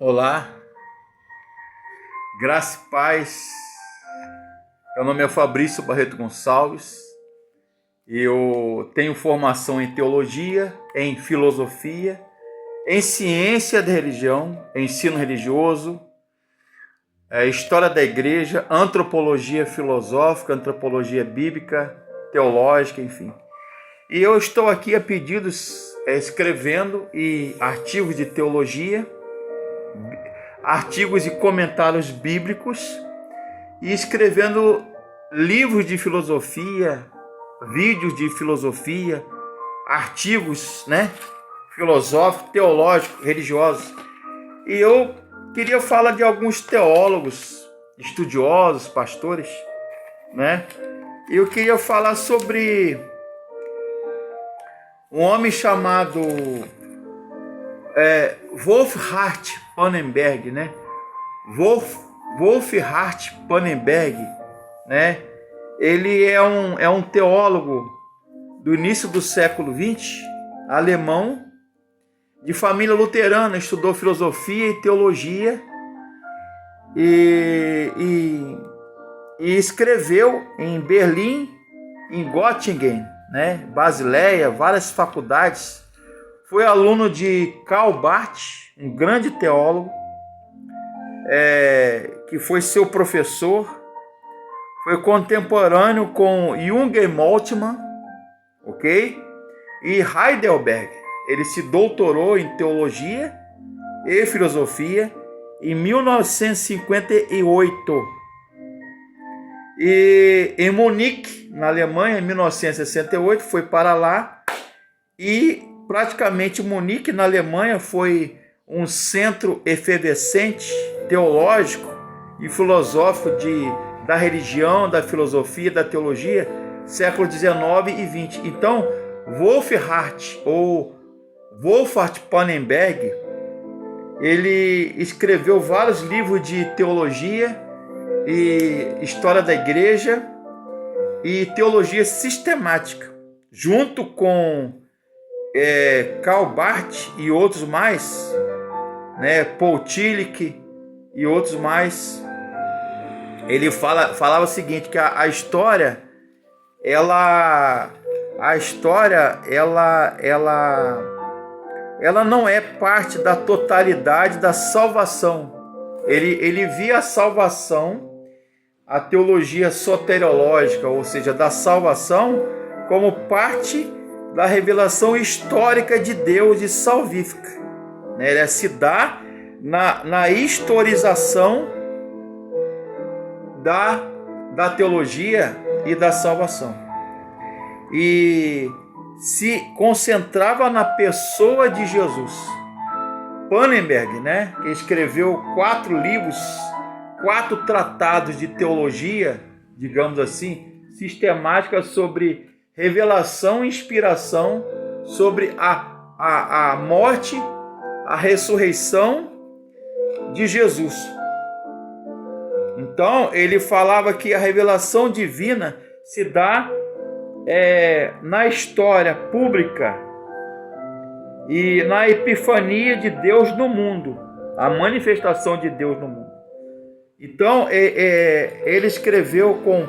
Olá, graça e paz. Meu nome é Fabrício Barreto Gonçalves. Eu tenho formação em teologia, em filosofia, em ciência da religião, ensino religioso, história da igreja, antropologia filosófica, antropologia bíblica, teológica, enfim. E eu estou aqui a pedidos escrevendo artigos de teologia, artigos e comentários bíblicos e escrevendo livros de filosofia, vídeos de filosofia, artigos, filosóficos, teológicos, religiosos. E eu queria falar de alguns teólogos, estudiosos, pastores, E eu queria falar sobre um homem chamado Wolfhart Pannenberg, Wolfhart Pannenberg, Ele é um teólogo do início do século XX, alemão, de família luterana, estudou filosofia e teologia e escreveu em Berlim, em Göttingen, Basileia, várias faculdades. Foi aluno de Karl Barth, um grande teólogo, que foi seu professor. Foi contemporâneo com Jung e Moltmann, E Heidelberg. Ele se doutorou em teologia e filosofia em 1958. E em Munique, na Alemanha, em 1968, foi para lá e praticamente Munique, na Alemanha, foi um centro efervescente, teológico e filosófico da religião, da filosofia, da teologia, século XIX e XX. Então, Wolfhart Pannenberg, ele escreveu vários livros de teologia e história da igreja e teologia sistemática, junto com Karl Barth e outros mais, Paul Tillich e outros mais. Ele falava o seguinte, que a história não é parte da totalidade da salvação. Ele via a salvação, a teologia soteriológica, ou seja, da salvação, como parte da revelação histórica de Deus e salvífica. Ela se dá na historização da teologia e da salvação. E se concentrava na pessoa de Jesus. Pannenberg, que escreveu 4 livros, 4 tratados de teologia, digamos assim, sistemática sobre revelação e inspiração, sobre a morte, a ressurreição de Jesus. Então, ele falava que a revelação divina se dá na história pública e na epifania de Deus no mundo, a manifestação de Deus no mundo. Então, ele escreveu com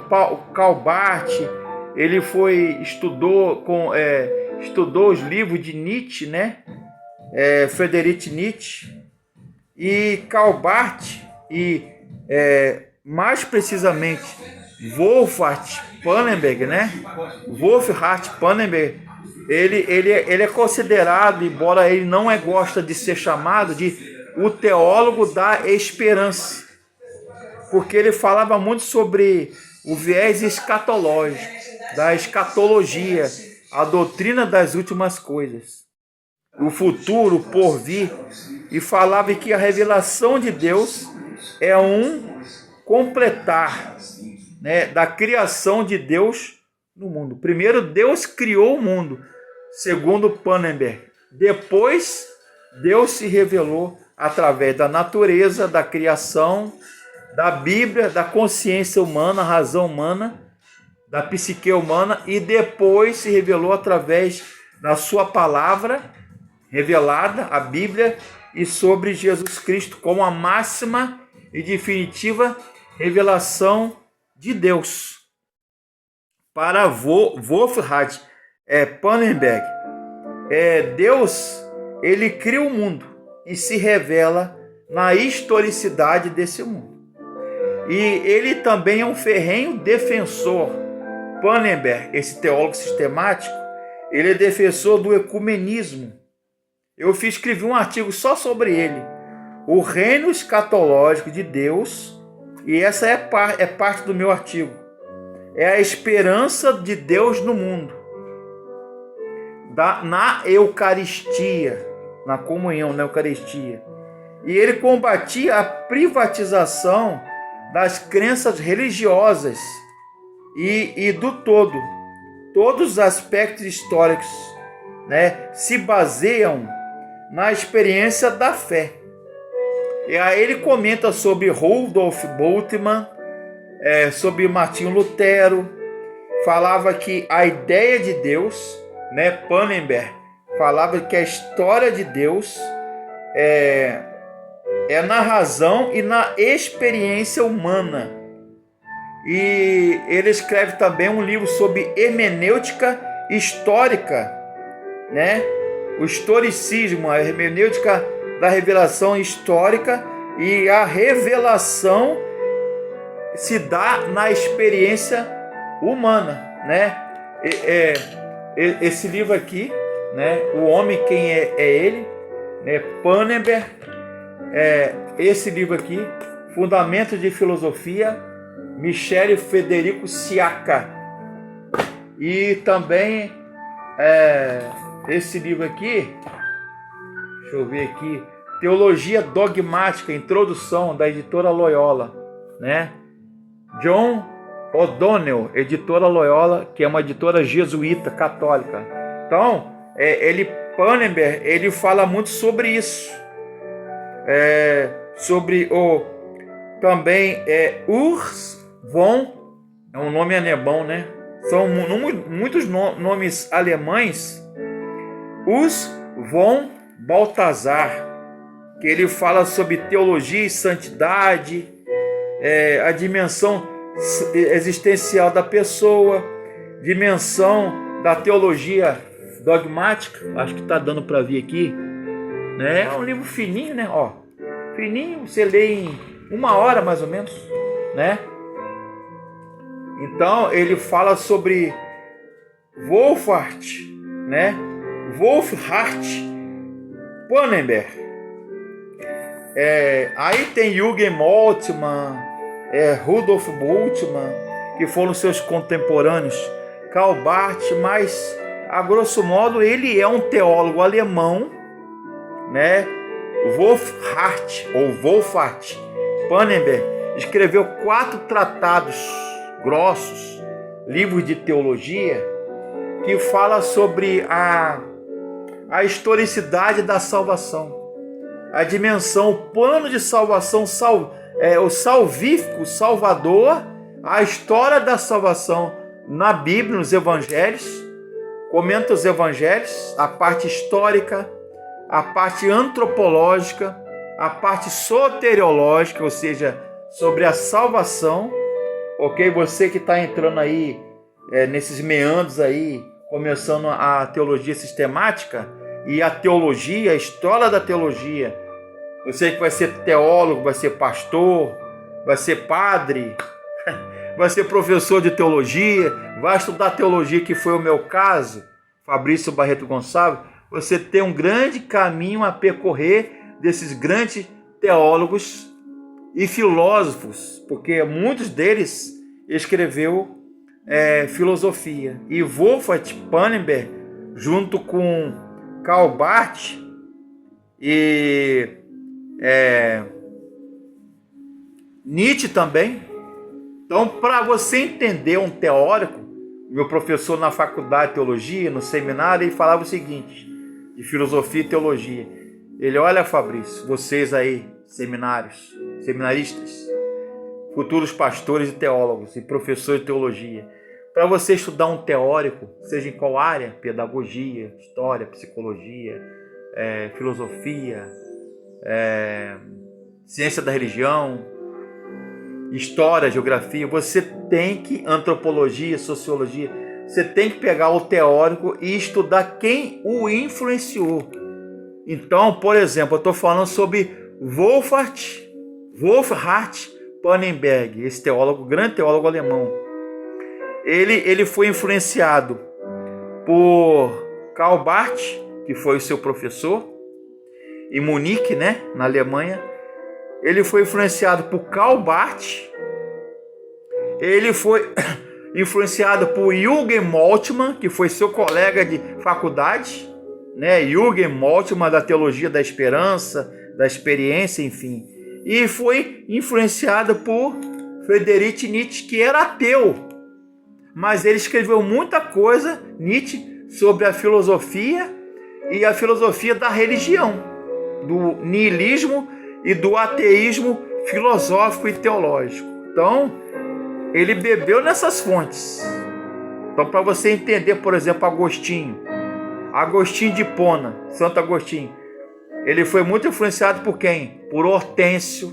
Karl Barth, ele estudou os livros de Nietzsche, Friedrich Nietzsche, e Karl Barth, e mais precisamente Wolfhart Pannenberg, Wolfhart Pannenberg, ele é considerado, embora ele não gosta de ser chamado de o teólogo da esperança, porque ele falava muito sobre o viés escatológico, da escatologia, a doutrina das últimas coisas, o futuro, o porvir, e falava que a revelação de Deus é um completar, da criação de Deus no mundo. Primeiro, Deus criou o mundo, segundo Pannenberg. Depois, Deus se revelou através da natureza, da criação, da Bíblia, da consciência humana, razão humana, da psique humana, e depois se revelou através da sua palavra revelada, a Bíblia, e sobre Jesus Cristo como a máxima e definitiva revelação de Deus. Para Wolfhard Pannenberg, Deus, ele cria o mundo e se revela na historicidade desse mundo. E ele também é um ferrenho defensor. Pannenberg, esse teólogo sistemático, ele é defensor do ecumenismo. Eu escrevi um artigo só sobre ele, o reino escatológico de Deus, e essa é parte do meu artigo. É a esperança de Deus no mundo, na Eucaristia, na comunhão, na Eucaristia. E ele combatia a privatização das crenças religiosas e do todo. Todos os aspectos históricos, né, se baseiam na experiência da fé. E aí ele comenta sobre Rudolf Bultmann, sobre Martinho Lutero, falava que a ideia de Deus, né, Pannenberg, falava que a história de Deus é na razão e na experiência humana. E ele escreve também um livro sobre hermenêutica histórica, né? O historicismo, a hermenêutica da revelação histórica, e a revelação se dá na experiência humana, né? Esse livro aqui, né? O Homem, Quem é Ele, né? Pannenberg, esse livro aqui, Fundamentos de Filosofia, Michele Federico Siaka. E também esse livro aqui, deixa eu ver aqui, Teologia Dogmática, Introdução, da editora Loyola, né? John O'Donnell, editora Loyola, que é uma editora jesuíta católica. Então, Pannenberg, ele fala muito sobre isso. Sobre também Urs von, é um nome alemão, né? São muitos nomes alemães. Urs von Balthasar, que ele fala sobre teologia e santidade, a dimensão existencial da pessoa, dimensão da teologia dogmática. Acho que está dando para ver aqui, né? É um livro fininho, né? Ó, fininho, você lê em 1 hora mais ou menos, né? Então ele fala sobre Wolfhard, né? Wolfhard Pannenberg. Aí tem Jürgen Moltmann, Rudolf Bultmann, que foram seus contemporâneos, Karl Barth, mas a grosso modo ele é um teólogo alemão, né? Wolfhard Pannenberg escreveu 4 tratados grossos, livros de teologia, que fala sobre a historicidade da salvação, a dimensão, o plano de salvação, o salvífico, o Salvador, a história da salvação na Bíblia, nos Evangelhos, comenta os Evangelhos, a parte histórica, a parte antropológica, a parte soteriológica, ou seja, sobre a salvação, ok? Você que está entrando aí nesses meandros aí, começando a teologia sistemática e a teologia, a história da teologia. Você que vai ser teólogo, vai ser pastor, vai ser padre, vai ser professor de teologia, vai estudar teologia, que foi o meu caso, Fabrício Barreto Gonçalves. Você tem um grande caminho a percorrer desses grandes teólogos e filósofos, porque muitos deles escreveu filosofia. E Wolfhard Pannenberg, junto com Karl Barth e Nietzsche também. Então, para você entender um teórico, meu professor na faculdade de teologia, no seminário, ele falava o seguinte, de filosofia e teologia. Ele: olha, Fabrício, vocês aí, seminaristas, futuros pastores e teólogos e professores de teologia, para você estudar um teórico, seja em qual área, pedagogia, história, psicologia, filosofia, ciência da religião, história, geografia, você tem que, antropologia, sociologia, você tem que pegar o teórico e estudar quem o influenciou. Então, por exemplo, eu estou falando sobre Wolfhard Pannenberg, esse teólogo, grande teólogo alemão. Ele foi influenciado por Karl Barth, que foi o seu professor, em Munique, né, na Alemanha. Ele foi influenciado por Karl Barth. Ele foi influenciado por Jürgen Moltmann, que foi seu colega de faculdade, né? Jürgen Moltmann, da teologia da esperança, da experiência, enfim. E foi influenciado por Friedrich Nietzsche, que era ateu, mas ele escreveu muita coisa, Nietzsche, sobre a filosofia e a filosofia da religião, do niilismo e do ateísmo filosófico e teológico. Então, ele bebeu nessas fontes. Então, para você entender, por exemplo, Agostinho de Hipona, Santo Agostinho, ele foi muito influenciado por quem? Por Hortêncio,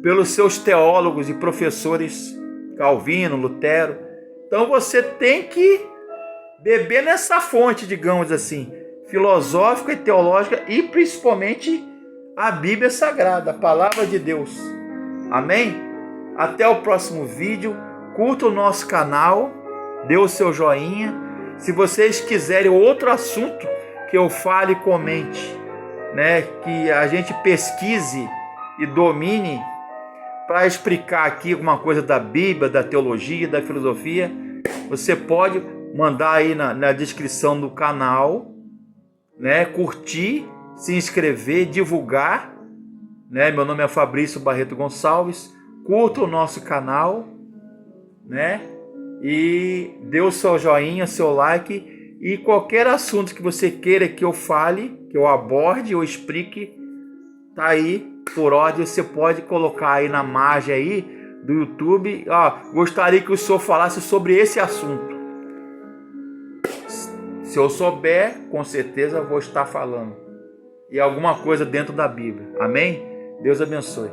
pelos seus teólogos e professores Calvino, Lutero. Então, você tem que beber nessa fonte, digamos assim, filosófica e teológica, e principalmente a Bíblia Sagrada, a Palavra de Deus. Amém? Até o próximo vídeo. Curta o nosso canal, dê o seu joinha. Se vocês quiserem outro assunto que eu fale, comente, né? Que a gente pesquise e domine para explicar aqui alguma coisa da Bíblia, da teologia, da filosofia, você pode mandar aí na descrição do canal, né? Curtir, se inscrever, divulgar, né? Meu nome é Fabrício Barreto Gonçalves. Curta o nosso canal, né? E dê o seu joinha, seu like, e qualquer assunto que você queira que eu fale, que eu aborde ou explique, tá aí por ordem. Você pode colocar aí na margem aí do YouTube, gostaria que o senhor falasse sobre esse assunto. Se eu souber, com certeza vou estar falando. E alguma coisa dentro da Bíblia. Amém? Deus abençoe.